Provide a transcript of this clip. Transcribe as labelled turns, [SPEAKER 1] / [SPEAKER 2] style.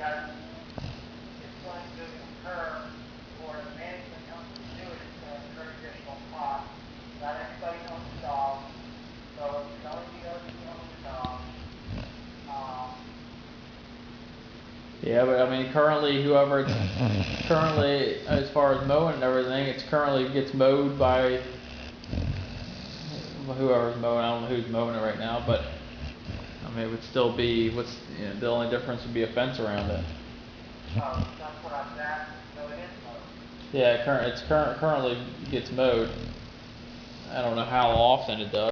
[SPEAKER 1] because it's going to incur, for the management company to do it, it's going to incur additional costs. Not everybody owns a dog, so it can only be those who own the dog.
[SPEAKER 2] Yeah, but I mean, currently, currently, as far as mowing and everything, it's currently gets mowed by whoever's mowing. I don't know who's mowing it right now, but I mean, it would still be, the only difference would be a fence around it.
[SPEAKER 1] Oh, that's what I was asking, so it is mowed.
[SPEAKER 2] Yeah, currently gets mowed. I don't know how often it does.